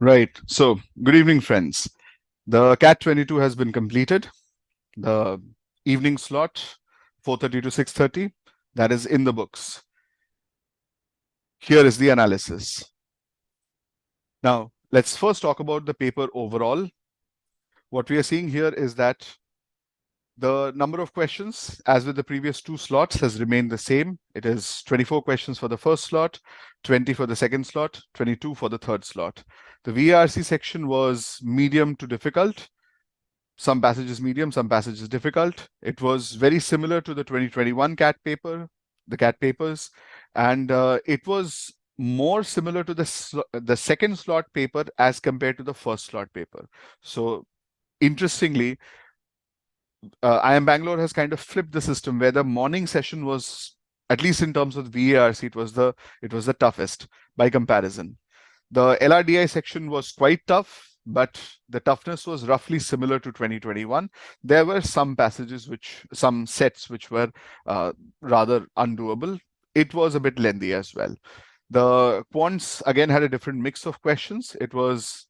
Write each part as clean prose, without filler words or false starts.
Right. So, good evening, friends. The CAT 22 has been completed. The evening slot, 4:30 to 6:30, that is in the books. Here is the analysis. Now, let's first talk about the paper overall. What we are seeing here is that the number of questions, as with the previous two slots, has remained the same. It is 24 questions for the first slot, 20 for the second slot, 22 for the third slot. The VARC section was medium to difficult. Some passages medium, some passages difficult. It was very similar to the 2021 CAT paper, the CAT papers, and it was more similar to the second slot paper as compared to the first slot paper. So interestingly, IIM Bangalore has kind of flipped the system where the morning session was, at least in terms of VARC, it was the toughest by comparison. The LRDI section was quite tough, but the toughness was roughly similar to 2021. There were some passages some sets which were rather undoable. It was a bit lengthy as well. The quants again had a different mix of questions. It was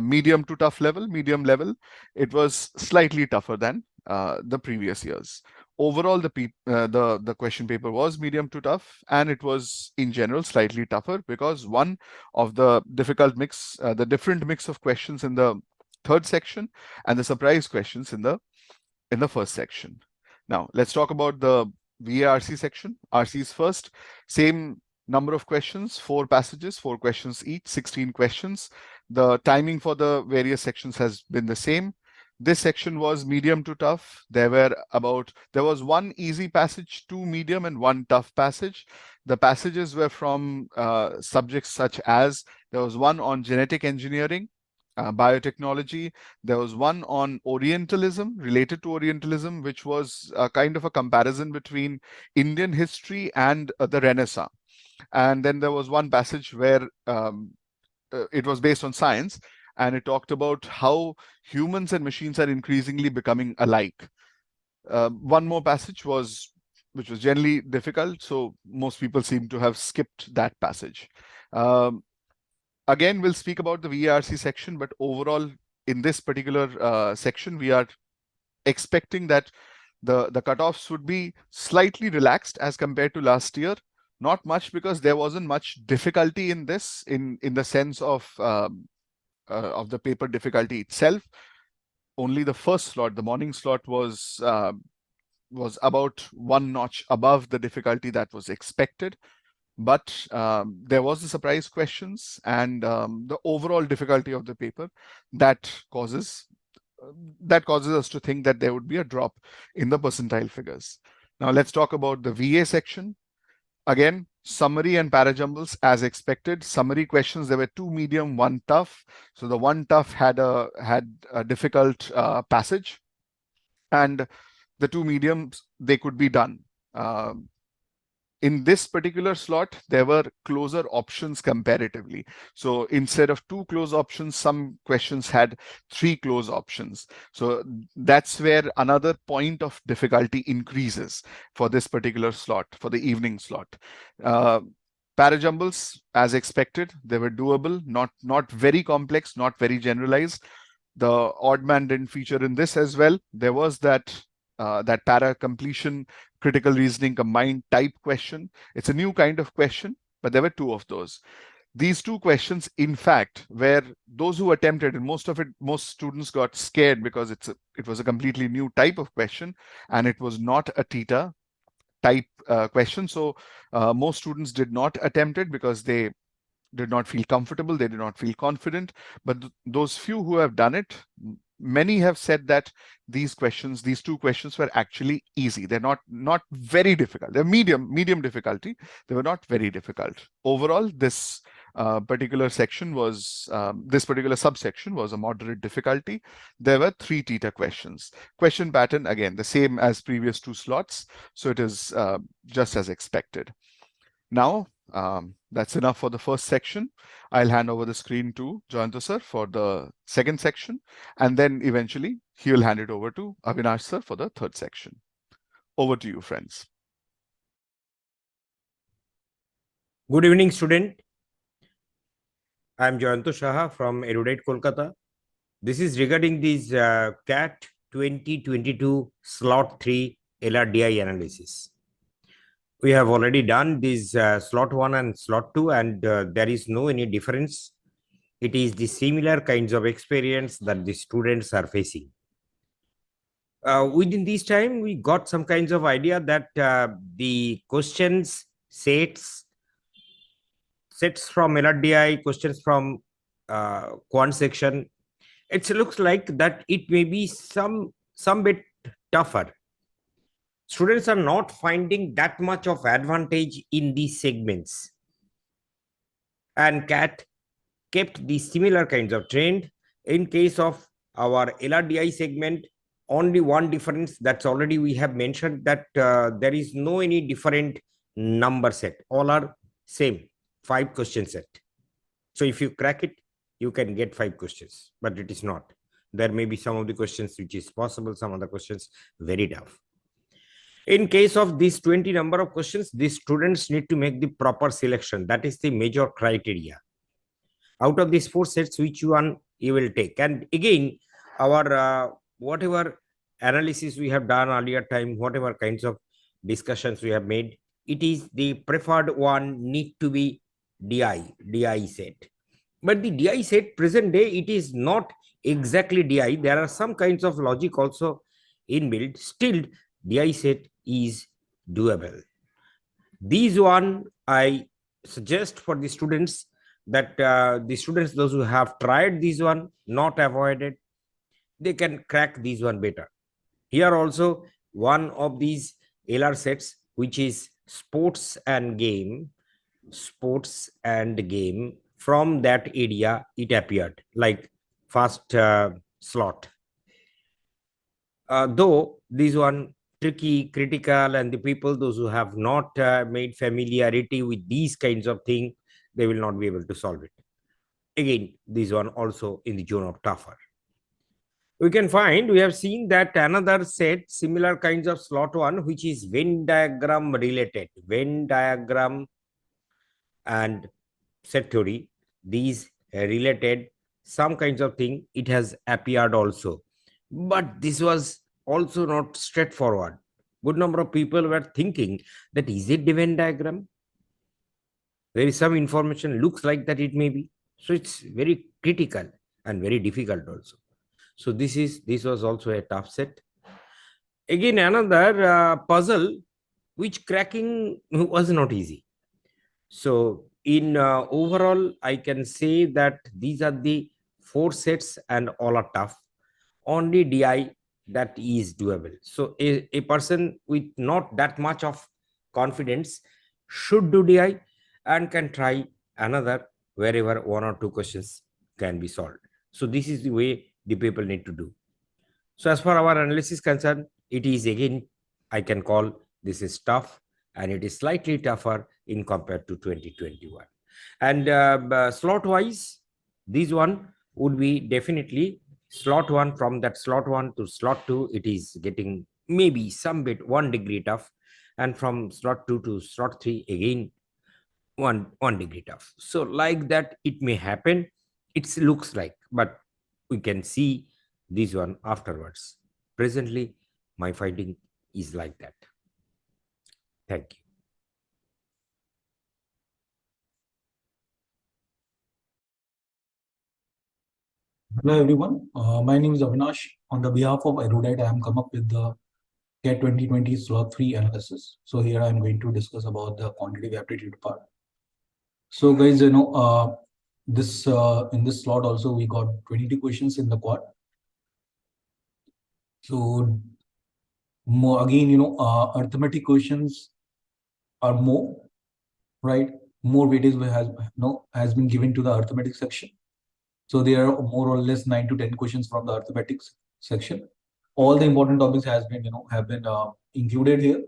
medium to tough level, medium level. It was slightly tougher than the previous years. Overall, the question paper was medium to tough, and it was in general slightly tougher because one of the the different mix of questions in the third section, and the surprise questions in the first section. Now, let's talk about the VARC section. RC's first, same number of questions, 4 passages, 4 questions each, 16 questions. The timing for the various sections has been the same. This section was medium to tough. There was one easy passage, 2 medium, and 1 tough passage. The passages were from subjects such as, there was one on genetic engineering, biotechnology. There was one on Orientalism, related to Orientalism, which was kind of a comparison between Indian history and the Renaissance. And then there was one passage where it was based on science, and it talked about how humans and machines are increasingly becoming alike. One more passage which was generally difficult, so most people seem to have skipped that passage. Um, Again, we'll speak about the VARC section, but overall, in this particular section, we are expecting that the cutoffs would be slightly relaxed as compared to last year. Not much, because there wasn't much difficulty in this, in the sense of the paper difficulty itself. Only the first slot, the morning slot, was about one notch above the difficulty that was expected. But there was the surprise questions, and the overall difficulty of the paper that causes us to think that there would be a drop in the percentile figures. Now let's talk about the VA section. Again, summary and parajumbles as expected. Summary questions, there were 2 medium, 1 tough. So the 1 tough had a difficult passage, and the 2 mediums, they could be done. In this particular slot, there were closer options comparatively. So instead of 2 close options, some questions had 3 close options. So that's where another point of difficulty increases for this particular slot, for the evening slot. Parajumbles, as expected, they were doable, not very complex, not very generalized. The odd man didn't feature in this as well. There was that para completion critical reasoning combined type question. It's a new kind of question, but there were 2 of those. These 2 questions, in fact, were those who attempted, and most students got scared because it was a completely new type of question, and it was not a theta type question. So most students did not attempt it because they did not feel comfortable, they did not feel confident. But those few who have done it, many have said that these 2 questions were actually easy. They're not very difficult. They're medium difficulty. They were not very difficult. Overall, this particular subsection was a moderate difficulty. There were 3 theta questions. Question pattern, again, the same as previous 2 slots. So it is just as expected. Now, that's enough for the first section. I'll hand over the screen to Joyanto sir for the second section, and then eventually he will hand it over to Avinash sir for the third section. Over to you, friends. Good evening, student. I am Jayanto Shah from Erudite Kolkata. This is regarding this CAT 2022 slot 3 LRDI analysis. We have already done this slot 1 and slot 2 and there is no any difference. It is the similar kinds of experience that the students are facing. Within this time, we got some kinds of idea that the questions sets from LRDI, questions from quant section, it looks like that it may be some bit tougher. Students are not finding that much of advantage in these segments. And CAT kept the similar kinds of trend. In case of our LRDI segment, only one difference, that's already we have mentioned that there is no any different number set. All are same, 5 question set. So if you crack it, you can get 5 questions, but it is not. There may be some of the questions which is possible, some other questions very tough. In case of these 20 number of questions, these students need to make the proper selection. That is the major criteria. Out of these 4 sets, which one you will take? And again, our whatever analysis we have done earlier time, whatever kinds of discussions we have made, it is the preferred one need to be DI set. But the DI set present day, it is not exactly DI. There are some kinds of logic also inbuilt. Still, DI set is doable. These one I suggest for the students that those who have tried this one, not avoided, they can crack this one better. Here also one of these LR sets, which is sports and game, from that area it appeared like first slot. Though this one tricky, critical, and the people those who have not made familiarity with these kinds of things, they will not be able to solve it. Again, this one also in the zone of tougher. We can find, we have seen that another set, similar kinds of slot one, which is Venn diagram related. Venn diagram and set theory, these related some kinds of thing, it has appeared also. But this was also not straightforward. Good number of people were thinking that is it the Venn diagram? There is some information, looks like that it may be. So it's very critical and very difficult also. So this was also a tough set. Again, another puzzle which cracking was not easy. So in overall, I can say that these are the 4 sets and all are tough. Only DI that is doable. So a person with not that much of confidence should do DI and can try another wherever 1 or 2 questions can be solved. So this is the way the people need to do. So as far our analysis concerned, it is again, I can call this is tough, and it is slightly tougher in compared to 2021. And slot wise, this one would be definitely slot 1. From that slot 1 to slot 2, it is getting maybe some bit 1 degree tough, and from slot 2 to slot 3 again 1 degree tough. So like that it may happen, it looks like, but we can see this one afterwards. Presently my finding is like that. Thank you. Hello everyone, my name is Avinash. On the behalf of Erudite, I am come up with the CAT 2020 slot 3 analysis. So here I am going to discuss about the quantitative aptitude part. So guys, this in this slot also we got 22 questions in the quad. So more again, arithmetic questions are more, right? More weightage has been given to the arithmetic section. So there are more or less 9 to 10 questions from the arithmetics section. All the important topics have been included here.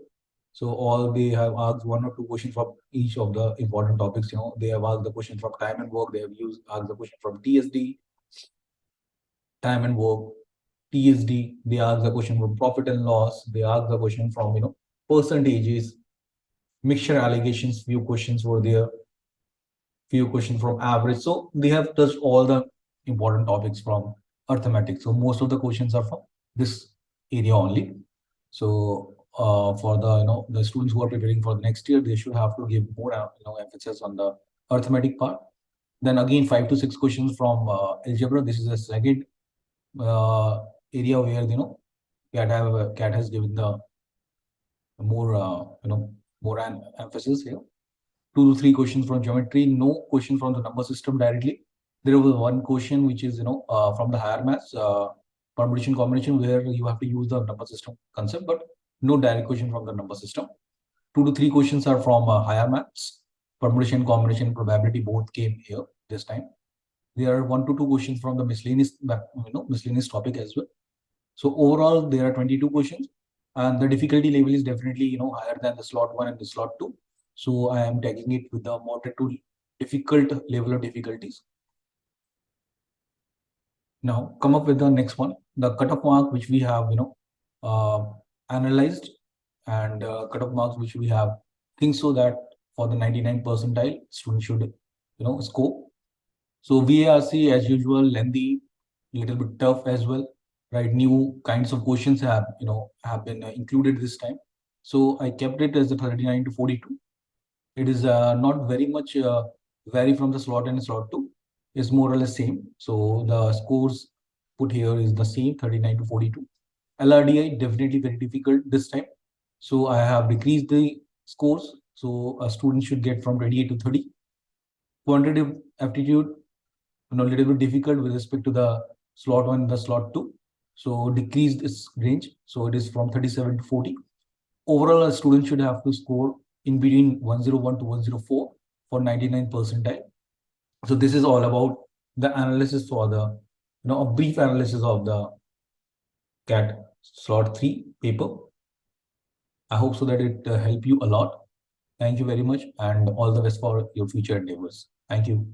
So all they have asked 1 or 2 questions from each of the important topics. They have asked the question from time and work. They have asked the question from TSD, time and work, TSD. They asked the question from profit and loss. They asked the question from percentages, mixture allegations. Few questions were there. few questions from average. So they have touched all the important topics from arithmetic. So most of the questions are from this area only. So for the the students who are preparing for the next year, they should have to give more emphasis on the arithmetic part. Then again, 5 to 6 questions from algebra. This is the second area where CAT has given the more more an emphasis here. 2 to 3 questions from geometry. No question from the number system directly. There was one question which is from the higher maths permutation combination, where you have to use the number system concept, but no direct question from the number system. 2 to 3 questions are from higher maths. Permutation, combination, probability both came here this time. There are 1 to 2 questions from the miscellaneous topic as well. So overall, there are 22 questions, and the difficulty level is definitely higher than the slot 1 and the slot 2. So I am tagging it with the moderate to difficult level of difficulties. Now come up with the next one, the cutoff mark which we have analyzed, and cutoff marks which we have think so that for the 99 percentile student should score. So VARC as usual, lengthy, little bit tough as well, right? New kinds of questions have been included this time. So I kept it as the 39 to 42. It is not very much vary from the slot and slot 2. Is more or less same. So the scores put here is the same, 39 to 42. LRDI definitely very difficult this time. So I have decreased the scores. So a student should get from 28 to 30. Quantitative aptitude, a little bit difficult with respect to the slot 1 and the slot 2. So decreased its range. So it is from 37 to 40. Overall, a student should have to score in between 101 to 104 for 99 percentile. So this is all about the analysis for the, a brief analysis of the CAT slot 3 paper. I hope so that it helped you a lot. Thank you very much, and all the best for your future endeavors. Thank you.